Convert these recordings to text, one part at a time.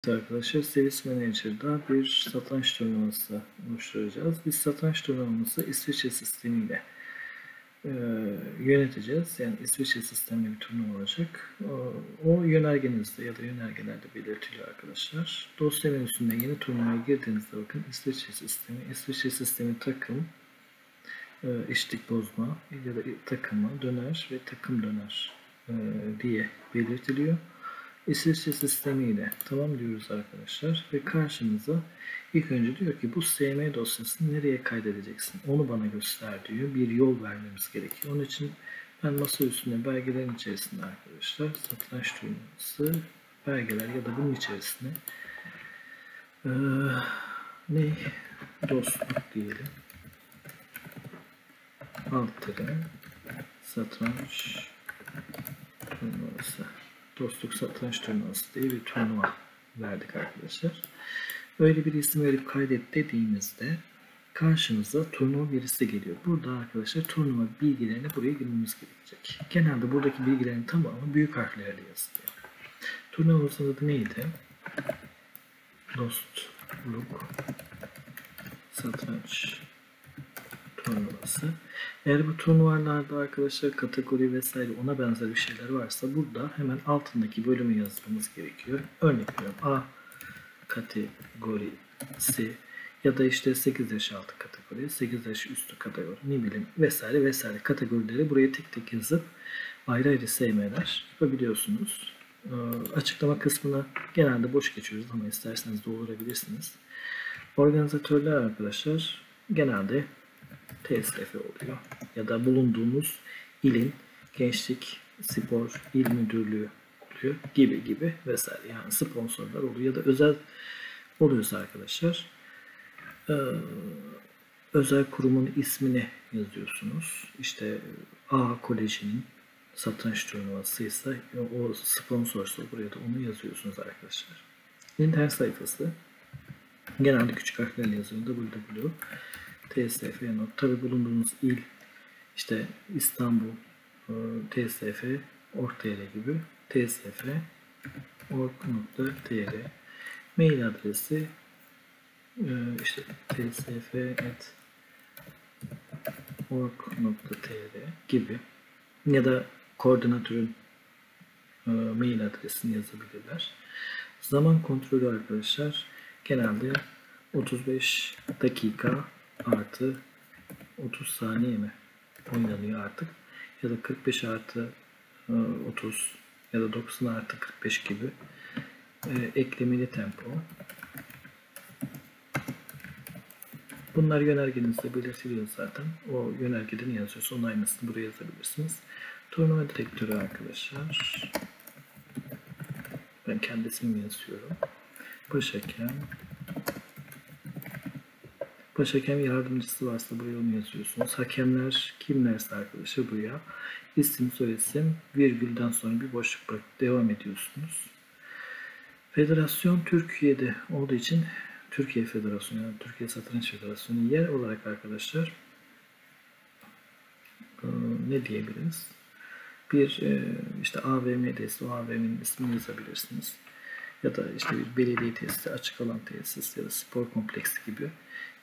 Arkadaşlar, Series Manager'da bir satranç turnuvası oluşturacağız. Biz satranç turnuvamızı İsviçre sistemiyle yöneteceğiz. Yani İsviçre sistemli bir turnuva olacak. O yönergenizde ya da yönergelerde belirtiliyor arkadaşlar. Dosya menüsünden yeni turnuvaya girdiğinizde bakın İsviçre sistemi. İsviçre sistemi takım, eşitlik bozma ya da takımı döner ve takım döner diye belirtiliyor. İsviçre sistemiyle tamam diyoruz arkadaşlar ve karşımıza ilk önce diyor ki bu SM dosyasını nereye kaydedeceksin? Onu bana göster diyor. Bir yol vermemiz gerekiyor. Onun için ben masa üstünde belgelerin içerisinde arkadaşlar satranç turnuvası belgeler ya da bunun içerisine ne dostluk diyelim. Alt tere satranç turnuvası. Dostluk satranç turnuvası diye bir turnuva verdik arkadaşlar. Öyle bir isim verip kaydet dediğimizde karşımıza turnuva birisi geliyor. Burada arkadaşlar turnuva bilgilerini buraya girmemiz gerekecek. Genelde buradaki bilgilerin tamamı büyük harflerle yazılıyor. Turnuvamızın adı neydi? Dostluk satranç turnuvası. Eğer bu turnuvalarda arkadaşlar kategori vesaire ona benzer bir şeyler varsa burada hemen altındaki bölümü yazmamız gerekiyor. Örnek veriyorum A kategorisi ya da işte 8 yaş altı kategori, 8 yaş üstü kategori, ne bileyim vesaire vesaire kategorileri buraya tek tek yazıp ayrı ayrı SM'ler yapabiliyorsunuz. Açıklama kısmına genelde boş geçiyoruz ama isterseniz doldurabilirsiniz. Organizatörler arkadaşlar genelde TSF oluyor ya da bulunduğumuz ilin gençlik spor il müdürlüğü oluyor gibi vesaire, yani sponsorlar oluyor ya da özel oluyorsa arkadaşlar özel kurumun ismini yazıyorsunuz. İşte A Koleji'nin satranç turnuvasıysa o sponsorsa buraya da onu yazıyorsunuz arkadaşlar. İnternet sayfası genelde küçük harflerle yazıyor. www TSF tabi bulunduğunuz il işte İstanbul TSF org.tr gibi TSF org.tr mail adresi işte tsf@org.tr gibi ya da koordinatörün mail adresini yazabilirler. Zaman kontrolü arkadaşlar genelde 35 dakika artı 30 saniye mi oynanıyor artık ya da 45 artı 30 ya da 90 artı 45 gibi eklemeli tempo. Bunlar yönergenizde belirtiliyor zaten. O yönergede ne yazıyorsa onun aynısını buraya yazabilirsiniz. Turnuva direktörü arkadaşlar. Ben kendi ismimi yazıyorum. Başhakem. Başhakem yardımcısı varsa buraya onu yazıyorsunuz. Hakemler kimlerse arkadaşlar buraya isim, soyisim, virgülden sonra bir boşluk bırakıp devam ediyorsunuz. Federasyon Türkiye'de olduğu için Türkiye Federasyonu, yani Türkiye Satranç Federasyonu yer olarak arkadaşlar ne diyebiliriz? Bir işte AVM'deyse o AVM'nin ismini yazabilirsiniz. Ya da işte bir belediye tesisi, açık alan tesis ya da spor kompleksi gibi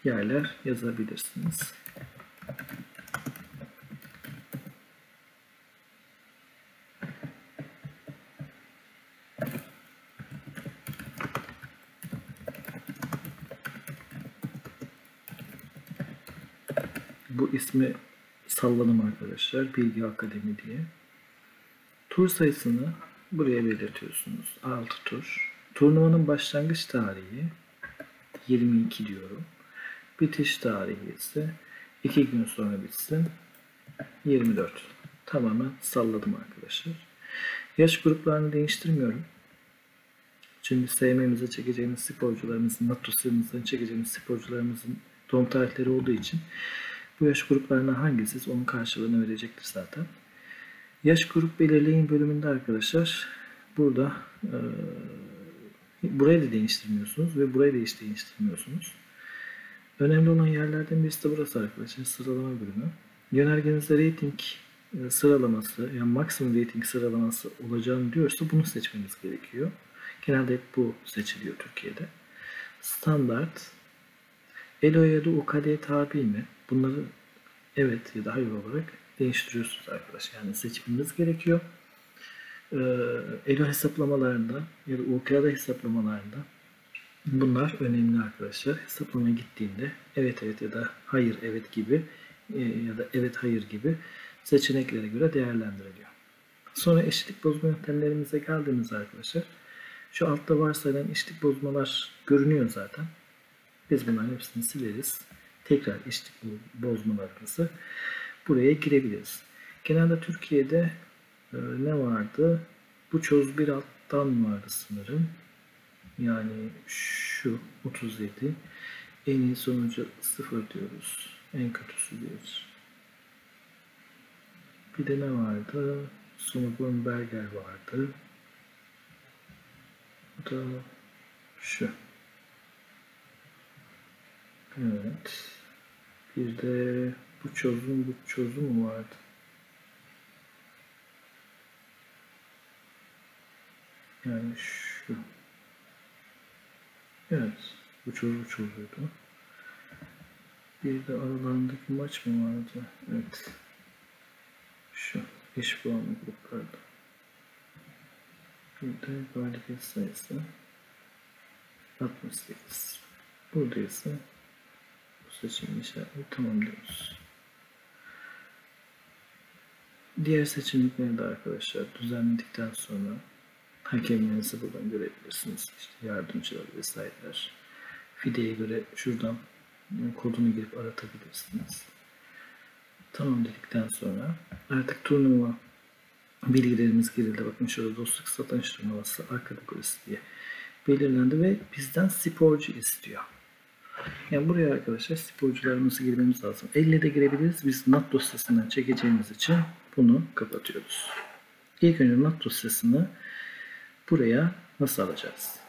yerler yazabilirsiniz. Bu ismi salladım arkadaşlar. Bilgi Akademi diye. Tur sayısını buraya belirtiyorsunuz. 6 tur. Turnuvanın başlangıç tarihi 22 diyorum. Bitiş tarihi ise 2 gün sonra bitsin. 24. Tamamen salladım arkadaşlar. Yaş gruplarını değiştirmiyorum. Çünkü SM'mize çekeceğimiz sporcularımızın, NATOS'ımızdan çekeceğimiz sporcularımızın doğum tarihleri olduğu için bu yaş gruplarına hangisi onun karşılığını verecektir zaten. Yaş grup belirleyin bölümünde arkadaşlar burada burayı da değiştirmiyorsunuz ve burayı da hiç değiştirmiyorsunuz. Önemli olan yerlerden birisi de burası arkadaşlar, sıralama bölümü. Yönergenizde rating sıralaması, yani maksimum rating sıralaması olacağını diyorsa bunu seçmemiz gerekiyor. Genelde hep bu seçiliyor Türkiye'de. Standart, ELO ya da UKD'ye tabi mi? Bunları evet ya da hayır olarak değiştiriyorsunuz arkadaşlar. Yani seçmeniz gerekiyor. ELO hesaplamalarında ya da UKD hesaplamalarında bunlar önemli arkadaşlar. Hesaplamaya gittiğinde evet evet ya da hayır evet gibi ya da evet hayır gibi seçeneklere göre değerlendiriliyor. Sonra eşitlik bozma yöntemlerimize geldiğimizde arkadaşlar, şu altta varsayılan eşitlik bozmalar görünüyor zaten. Biz bunların hepsini sileriz. Tekrar eşitlik bozmalarımızı buraya girebiliriz. Genelde Türkiye'de ne vardı? Bu çöz bir alttan vardı sanırım. Yani şu 37. En iyi sonucu 0 diyoruz. En kötüsü 1. Bir de ne vardı? Sonobon Berger vardı. Bu da şu. Evet. Bir de bu çözüm vardı. Yani şu. Evet. Bu çözüydü. Bir de aralarındaki maç mı vardı? Evet. Şu. Eş puanlı gruplarda. Bir de galibiyet sayısı 68. Burada ise bu seçim işaretini tamamlıyoruz. Diğer seçenekleri de arkadaşlar düzenledikten sonra hakemlerinizi buradan görebilirsiniz. İşte yardımcılar vesaireler. FIDE'ye göre şuradan kodunu girip aratabilirsiniz. Tamam dedikten sonra artık turnuva bilgilerimiz girildi. Bakın şurada dostluk satranç turnuvası A kategorisi diye belirlendi ve bizden sporcu istiyor. Yani buraya arkadaşlar sporcularımızı girmemiz lazım. Elle de girebiliriz. Biz NAT dosyasından çekeceğimiz için bunu kapatıyoruz. İlk önce NAT dosyasını buraya nasıl alacağız?